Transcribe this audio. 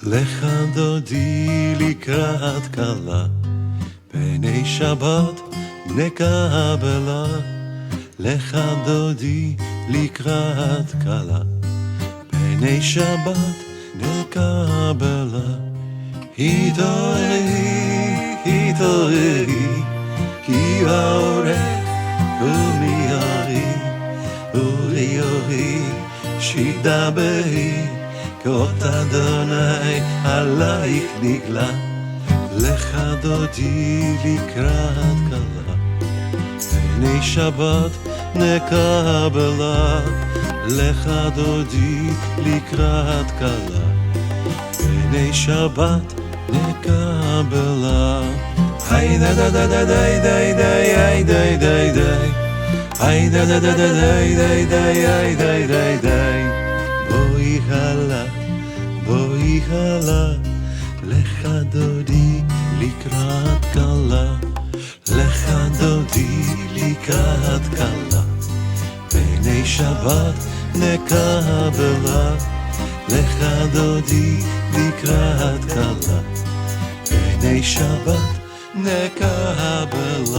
לך דודי לקראת כלה, פני שבת נקבלה. לך דודי לקראת כלה, פני שבת נקבלה. התעוררי, התעוררי, כי האורח הוא מיורי, אורי אורי, שידברי, כאות אדוני עלייך נגלה. לך דודי לקראת כלה, פני שבת נקבלה. לך דודי לקראת כלה, פני שבת נקבלה. היי דה דה דה דה דה דה דה היי דה דה דה היי דה דה דה דה דה דה היי דה דה דה. בואי הלאה, בואי הלאה, לך דודי לקראת כלה. לך דודי לקראת כלה, פני שבת נקבלה. לך דודי לקראת כלה, פני שבת נקבלה.